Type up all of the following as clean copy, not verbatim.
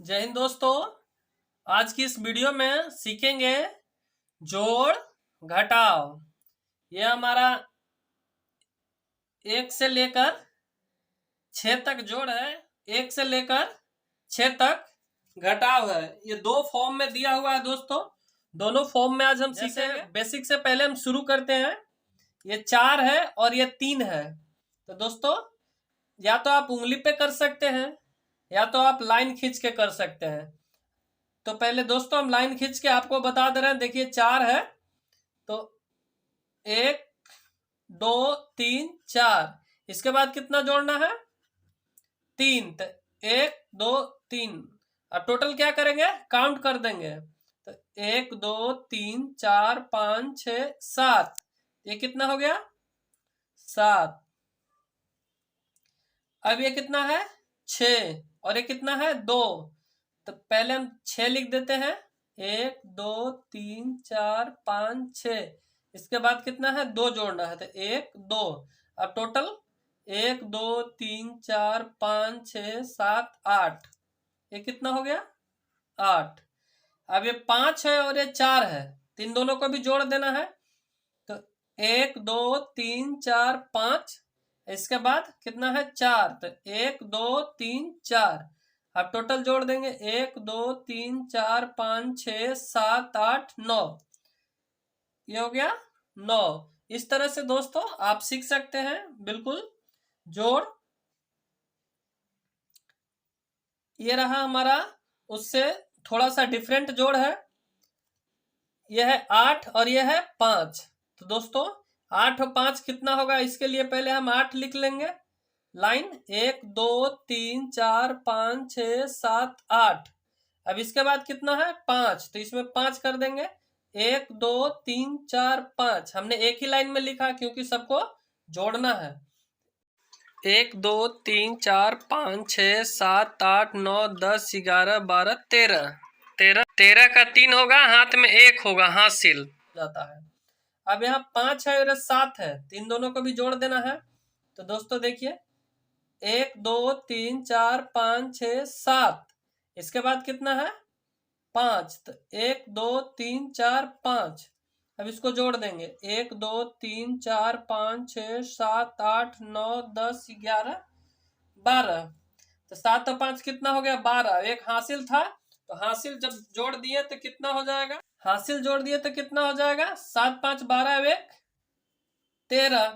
जय हिंद दोस्तों। आज की इस वीडियो में सीखेंगे जोड़ घटाव। यह हमारा 1 से लेकर 6 तक जोड़ है, 1 से लेकर 6 तक घटाव है। ये दो फॉर्म में दिया हुआ है दोस्तों। दोनों फॉर्म में आज हम सीखेंगे। बेसिक से पहले हम शुरू करते हैं। ये 4 है और ये 3 है। तो दोस्तों या तो आप उंगली पे कर सकते हैं या तो आप लाइन खींच के कर सकते हैं। तो पहले दोस्तों हम लाइन खींच के आपको बता दे रहे हैं। देखिए 4 है तो 1 2 3 4, इसके बाद कितना जोड़ना है 3। तो 1 2 3, अब टोटल क्या करेंगे काउंट कर देंगे। तो 1 2 3 4 5 6 7, ये कितना हो गया 7। अब ये कितना है 6 और ये कितना है 2। तो पहले हम 6 लिख देते हैं, 1 2 3 4 5 6, इसके बाद कितना है 2 जोड़ना है तो 1 2। अब टोटल 1 2 3 4 5 6 7 8, ये कितना हो गया 8। अब ये 5 है और ये 4 है, तो इन दोनों को भी जोड़ देना है। तो 1 2 3 4 5, इसके बाद कितना है 4, तो 1 2 3 4। अब टोटल जोड़ देंगे 1 2 3 4 5 6 7 8 9, ये हो गया 9। इस तरह से दोस्तों आप सीख सकते हैं बिल्कुल जोड़। ये रहा हमारा, उससे थोड़ा सा डिफरेंट जोड़ है। यह है 8 और यह है 5। तो दोस्तों 8 और 5 कितना होगा, इसके लिए पहले हम 8 लिख लेंगे। लाइन 1 2 3 4 5 6 7 8। अब इसके बाद कितना है 5, तो इसमें 5 कर देंगे। 1 2 3 4 5, हमने एक ही लाइन में लिखा क्योंकि सबको जोड़ना है। 1 2 3 4 5 6 7 8 9 10 11 12 13, 13 का 3 होगा, हाथ में 1 होगा, हासिल जाता है। अब यहाँ 5 है और 7 है, तो इन दोनों को भी जोड़ देना है। तो दोस्तों देखिए 1 2 3 4 5 6 7, इसके बाद कितना है 5, तो 1 2 3 4 5। अब इसको जोड़ देंगे 1 2 3 4 5 6 7 8 9 10 11 12। तो 7 और 5 कितना हो गया 12, एक हासिल था। तो हासिल जब जोड़ दिए तो कितना हो जाएगा, हासिल जोड़ दिए तो कितना हो जाएगा 7 5 12 1 13।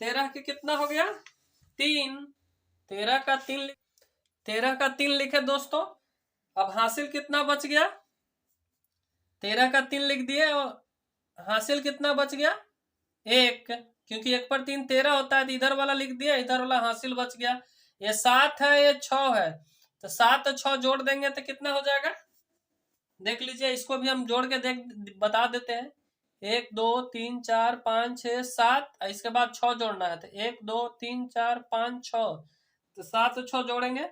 13 के कितना हो गया 3, 13 का 3, 13 का 3 लिखे दोस्तों। अब हासिल कितना बच गया, 13 का 3 लिख दिए और हासिल कितना बच गया 1, क्योंकि 1 पर 3 13 होता है, तो इधर वाला लिख दिया, इधर वाला हासिल बच गया। ये 7 है ये 6 है, तो 7 और 6 जोड़ देंगे तो कितना हो जाएगा देख लीजिए। इसको भी हम जोड़ के बता देते हैं। 1 2 3 4 5 6 7, इसके बाद 6 जोड़ना है, तो 1 2 3 4 5 6, तो 7 और 6 जोड़ेंगे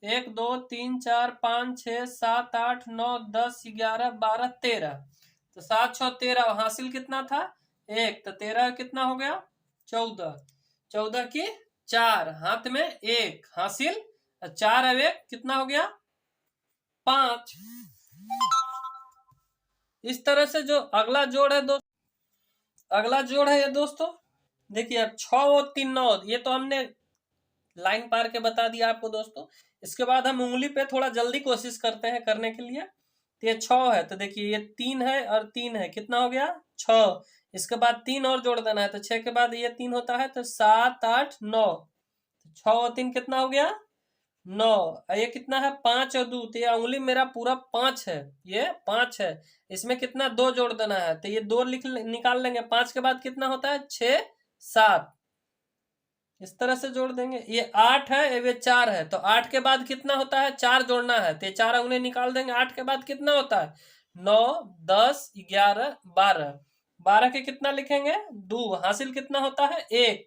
1 2 3 4 5 6 7 8 9 10 11 12 13। तो 7 6 13, हासिल कितना था 1, तो 13 कितना हो गया 14। 14 की 4, हाथ में 1 हासिल, 4 अब 1 कितना हो गया 5। इस तरह से जो अगला जोड़ है अगला जोड़ है ये दोस्तों देखिए। अब 6 और 3 9, ये तो हमने लाइन पार के बता दिया आपको दोस्तों। इसके बाद हम उंगली पे थोड़ा जल्दी कोशिश करते हैं करने के लिए। तो ये 6 है, तो देखिए ये 3 है और 3 है, कितना हो गया 6। इसके बाद 3 और जोड़ देना है, तो 6 के बाद ये 3 होता है, तो 7 8 9, 6 और 3 कितना हो गया 9। ये कितना है 5 और 2, तो ये उंगली मेरा पूरा 5 है, ये 5 है। इसमें कितना 2 जोड़ देना है, तो ये 2 निकाल लेंगे। 5 के बाद कितना होता है 6 7, इस तरह से जोड़ देंगे। ये 8 है ये 4 है, तो 8 के बाद कितना होता है 4 जोड़ना है, तो ये 4 उंगली निकाल देंगे। 8 के बाद कितना होता है 9 10 11 12, 12 के कितना लिखेंगे 2, हासिल कितना होता है 1।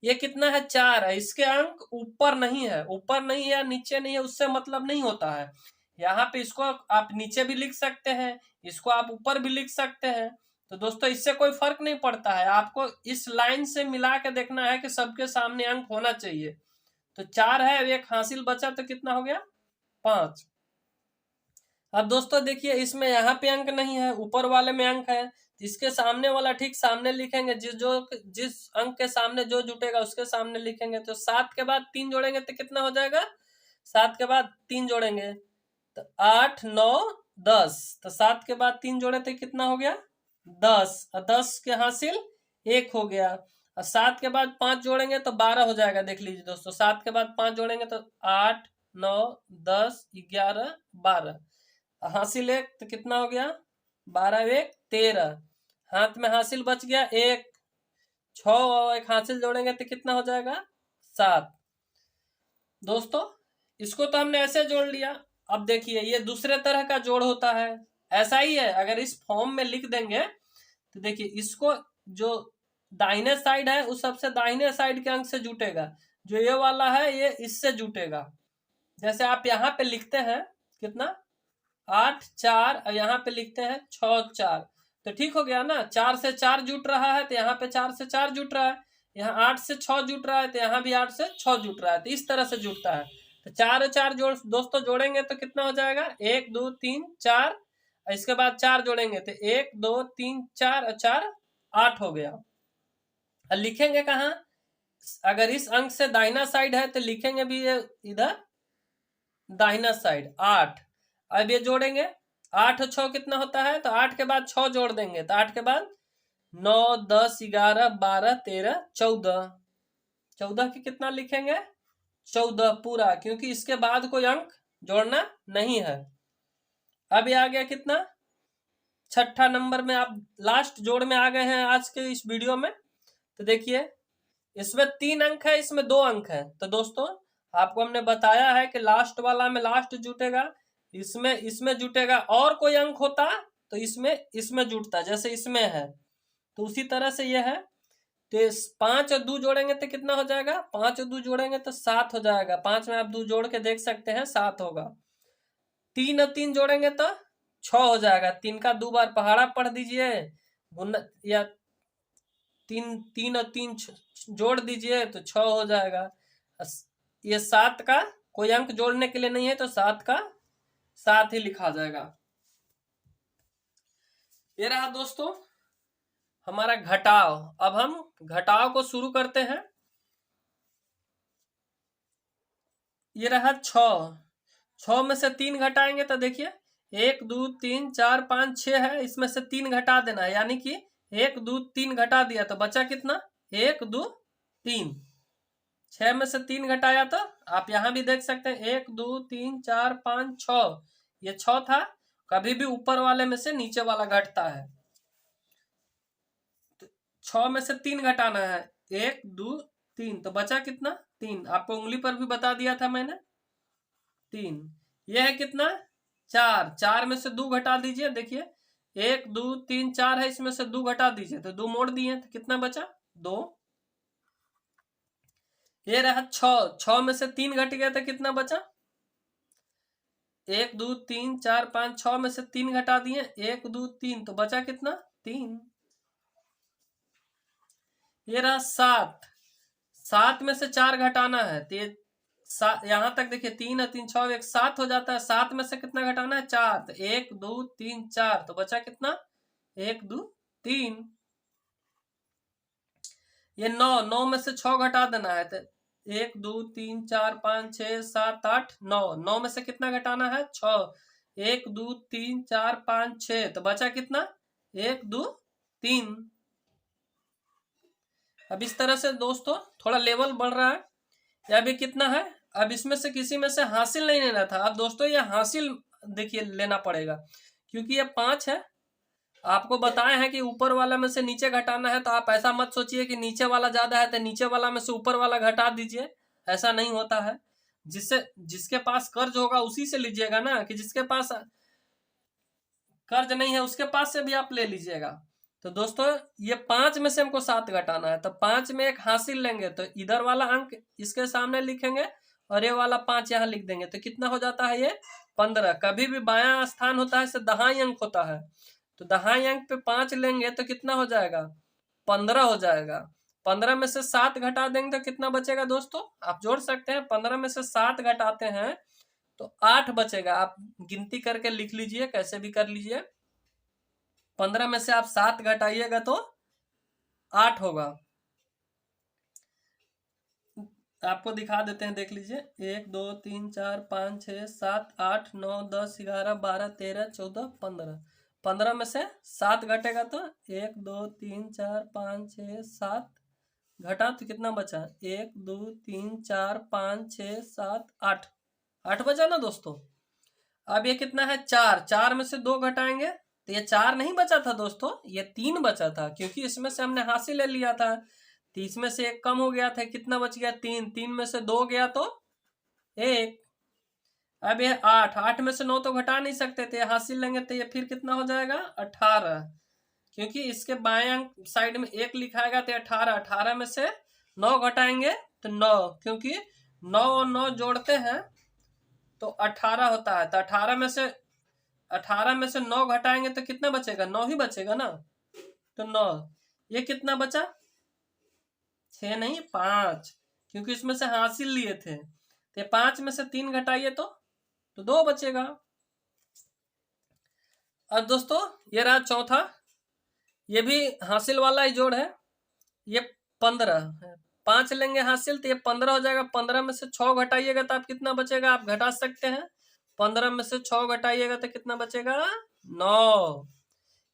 ये कितना है 4 है, इसके अंक ऊपर नहीं है, ऊपर नहीं है नीचे नहीं है, उससे मतलब नहीं होता है। यहाँ पे इसको आप नीचे भी लिख सकते हैं, इसको आप ऊपर भी लिख सकते हैं। तो दोस्तों इससे कोई फर्क नहीं पड़ता है, आपको इस लाइन से मिला के देखना है कि सबके सामने अंक होना चाहिए। तो 4 है, एक हासिल बचा, तो कितना हो गया 5। अब दोस्तों देखिए, इसमें यहाँ पे अंक नहीं है, ऊपर वाले में अंक है, तो इसके सामने वाला ठीक सामने लिखेंगे, जिस अंक के सामने जो जुटेगा उसके सामने लिखेंगे। तो 7 के बाद 3 जोड़ेंगे तो कितना हो जाएगा? 7 के बाद 3 जोड़ेंगे तो 8 9 10, तो 7 के बाद 3 जोड़े तो कितना हो गया? 10, और 10 के हासिल 1 हो गया, और 7 के बाद 5 जोड़ेंगे तो 12 हो जाएगा। देख लीजिए दोस्तों, 7 के बाद 5 जोड़ेंगे तो 8 9 10 11 12, हासिल 1 तो कितना हो गया? 12 1 13, हाथ में हासिल बच गया 1, 6 और 1 हासिल जोड़ेंगे तो कितना हो जाएगा? 7। दोस्तों इसको तो हमने ऐसे जोड़ लिया। अब देखिए, ये दूसरे तरह का जोड़ होता है, ऐसा ही है। अगर इस फॉर्म में लिख देंगे तो देखिए, इसको जो दाहिने साइड है उस सबसे दाहिने साइड के अंक से जुटेगा, जो ये वाला है ये इससे जुटेगा। जैसे आप यहाँ पे लिखते हैं कितना? 8 4, और यहाँ पे लिखते हैं 6 4, तो ठीक हो गया ना? 4 से 4 जुट रहा है तो यहाँ पे 4 से 4 जुट रहा है, यहाँ 8 से 6 जुट रहा है तो यहाँ भी 8 से 6 जुट रहा है, तो इस तरह से जुटता है। तो 4 और 4 जोड़ दोस्तों जोड़ेंगे तो कितना हो जाएगा? 1 2 3 4, इसके बाद 4 जोड़ेंगे तो 1 2 3 4 और 4 8 हो गया। और लिखेंगे कहाँ? अगर इस अंक से दाहिना साइड है तो लिखेंगे भी इधर दाहिना साइड 8। अब ये जोड़ेंगे, 8 और 6 कितना होता है? तो 8 के बाद 6 जोड़ देंगे तो 8 के बाद 9 10 11 12 13 14, 14 की कितना लिखेंगे? 14 पूरा, क्योंकि इसके बाद कोई अंक जोड़ना नहीं है। अब ये आ गया कितना? 6ठा नंबर में आप लास्ट जोड़ में आ गए हैं आज के इस वीडियो में। तो देखिए, इसमें 3 अंक है, इसमें 2 अंक है। तो दोस्तों आपको हमने बताया है कि लास्ट वाला में लास्ट जुटेगा, इसमें जुटेगा, और कोई अंक होता तो इसमें जुटता, जैसे इसमें है। तो उसी तरह से ये है। तो 5 और 2 जोड़ेंगे तो कितना हो जाएगा? 5 और 2 जोड़ेंगे तो 7 हो जाएगा। 5 में आप 2 जोड़ के देख सकते हैं, 7 होगा। 3 और 3 जोड़ेंगे तो 6 हो जाएगा। 3 का 2 बार पहाड़ा पढ़ दीजिए, या 3 और 3 जोड़ दीजिए तो 6 हो जाएगा। ये 7 का कोई अंक जोड़ने के लिए नहीं है, तो 7 का 7 ही लिखा जाएगा। ये रहा दोस्तों हमारा घटाव। अब हम घटाव को शुरू करते हैं। ये रहा 6 में से 3 घटाएंगे तो देखिए 1 2 3 4 5 6 है, इसमें से 3 घटा देना है, यानी कि 1 2 3 घटा दिया तो बचा कितना? 1 2 3। 6 में से 3 घटाया तो आप यहां भी देख सकते हैं 1 2 3 4 5 6, ये 6 था। कभी भी ऊपर वाले में से नीचे वाला घटता है। 6 में से 3 घटाना है, 1 2 3, तो बचा कितना? 3। आपको उंगली पर भी बता दिया था मैंने, 3। यह है कितना? 4। 4 में से 2 घटा दीजिए, देखिए 1 2 3 4 है, इसमें से 2 घटा दीजिए तो 2 मोड़ दिए तो कितना बचा? 2। ये रहा 6 में से 3 घट गया तो कितना बचा? 1 2 3 4 5, 6 में से 3 घटा दिए, 1 2 3, तो बचा कितना? 3। ये रहा 7 में से 4 घटाना है तो ये यहां तक देखिए 3 और 3 6 1 7 हो जाता है। 7 में से कितना घटाना है? 4, तो 1 2 3 4, तो बचा कितना? 1 2 3। ये 9 में से 6 घटा देना है तो 1 2 3 4 5 6 7 8 9, 9 में से कितना घटाना है? 6, 1 2 3 4 5 6, तो बचा कितना? 1 2 3। अब इस तरह से दोस्तों थोड़ा लेवल बढ़ रहा है। यह भी कितना है? अब इसमें से किसी में से हासिल नहीं लेना था। अब दोस्तों ये हासिल देखिए लेना पड़ेगा, क्योंकि ये 5 है। आपको बताए हैं कि ऊपर वाला में से नीचे घटाना है, तो आप ऐसा मत सोचिए कि नीचे वाला ज्यादा है तो नीचे वाला में से ऊपर वाला घटा दीजिए, ऐसा नहीं होता है। जिसके पास कर्ज होगा उसी से लीजिएगा ना, कि जिसके पास कर्ज नहीं है उसके पास से भी आप ले लीजिएगा। तो दोस्तों ये 5 में से हमको 7 घटाना है, तो 5 में एक हासिल लेंगे तो इधर वाला अंक इसके सामने लिखेंगे और ये वाला 5 यहाँ लिख देंगे, तो कितना हो जाता है? ये 15। कभी भी बायां स्थान होता है, दहाई अंक होता है, तो दहाई अंक पे 5 लेंगे तो कितना हो जाएगा? 15 हो जाएगा। 15 में से 7 घटा देंगे तो कितना बचेगा दोस्तों? आप जोड़ सकते हैं। 15 में से 7 घटाते हैं तो 8 बचेगा। आप गिनती करके लिख लीजिए, कैसे भी कर लीजिए। 15 में से आप 7 घटाइएगा तो 8 होगा। आपको दिखा देते हैं, देख लीजिए। 1 2 3 4 5 6 7 8 9 10 11 12 13 14 15। 15 में से 7 घटेगा तो 1 2 3 4 5 6 7 घटा तो कितना बचा? 1 2 3 4 5 6 7 8। 8 बचा ना दोस्तों। अब ये कितना है? 4। 4 में से 2 घटाएंगे तो ये 4 नहीं बचा था दोस्तों, ये 3 बचा था, क्योंकि इसमें से हमने हासिल ले लिया था। 30 में से 1 कम हो गया था, कितना बच गया? 3। 3 में से 2 गया तो 1। अब ये 8। 8 में से 9 तो घटा नहीं सकते थे, हासिल लेंगे तो ये फिर कितना हो जाएगा? 18। क्योंकि इसके बाएं साइड में 1 लिखाएगा तो 18। 18 में से 9 घटाएंगे तो 9, क्योंकि 9 और 9 जोड़ते हैं तो 18 होता है। तो 18 में से 9 घटाएंगे तो कितना बचेगा? 9 ही बचेगा ना। तो 9। ये कितना बचा? 6 नहीं, 5, क्योंकि इसमें से हासिल लिए थे। तो 5 में से 3 घटाइए तो 2 बचेगा। अब दोस्तों ये रहा चौथा, ये भी हासिल वाला ही जोड़ है। ये 15 है, 5 लेंगे हासिल तो ये 15 हो जाएगा। 15 में से 6 घटाइएगा तो आप कितना बचेगा? आप घटा सकते हैं। 15 में से 6 घटाइएगा तो कितना बचेगा? 9।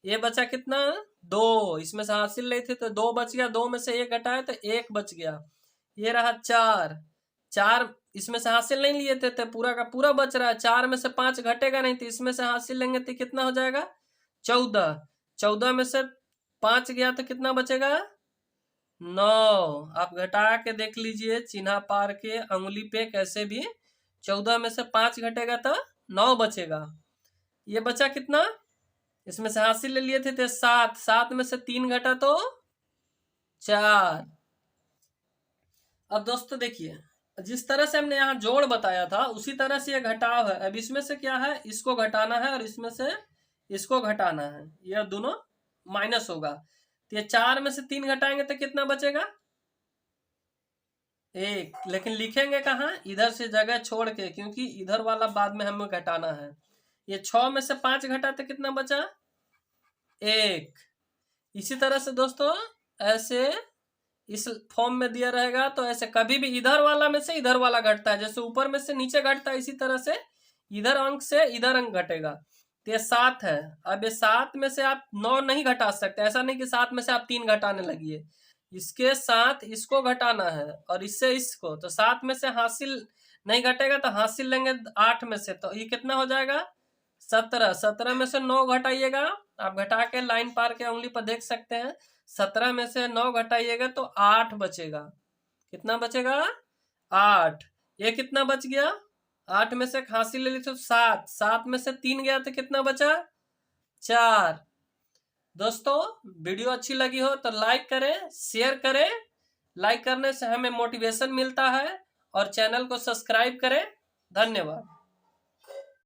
ये बचा कितना? 2। इसमें से हासिल नहीं थे तो 2 बच गया। 2 में से 1 घटाया तो 1 बच गया। ये रहा 4। 4 इसमें से हासिल नहीं लिए थे तो पूरा का पूरा बच रहा है। 4 में से 5 घटेगा नहीं तो इसमें से हासिल लेंगे तो कितना हो जाएगा? 14। 14 में से 5 गया तो कितना बचेगा? 9। आप घटा के देख लीजिए, चिन्हा पार के अंगुली पे कैसे भी। 14 में से 5 घटेगा तो 9 बचेगा। ये बचा कितना? इसमें से हासिल ले लिए थे तो 7। 7 में से 3 घटा तो 4। अब दोस्तों देखिए, जिस तरह से हमने यहाँ जोड़ बताया था उसी तरह से ये घटाव है। अब इसमें से क्या है? इसको घटाना है और इसमें से इसको घटाना है। यह दोनों माइनस होगा। तो ये 4 में से 3 घटाएंगे तो कितना बचेगा? 1। लेकिन लिखेंगे कहाँ? इधर से जगह छोड़ के, क्योंकि इधर वाला बाद में हमें घटाना है। ये 6 में से 5 घटा तो कितना बचा? 1। इसी तरह से दोस्तों ऐसे इस फॉर्म में दिया रहेगा तो ऐसे कभी भी इधर वाला में से इधर वाला घटता है, जैसे ऊपर में से नीचे घटता है, इसी तरह से इधर अंक से इधर अंक घटेगा। तो ये 7 है। अब ये 7 में से आप 9 नहीं घटा सकते। ऐसा नहीं कि 7 में से आप 3 घटाने लगिए, इसके साथ इसको घटाना है और इससे इसको। तो 7 में से हासिल नहीं घटेगा तो हासिल लेंगे 8 में से, तो ये कितना हो जाएगा? 17। 17 में से 9 घटाइएगा, आप घटा के लाइन पार के उंगली पर देख सकते हैं। 17 में से 9 घटाइएगा तो 8 बचेगा। कितना बचेगा? 8। ये कितना बच गया? 8 में से हासिल ले ली तो 7। 7 में से 3 गया तो कितना बचा? 4। दोस्तों वीडियो अच्छी लगी हो तो लाइक करें, शेयर करें। लाइक करने से हमें मोटिवेशन मिलता है, और चैनल को सब्सक्राइब करें। धन्यवाद।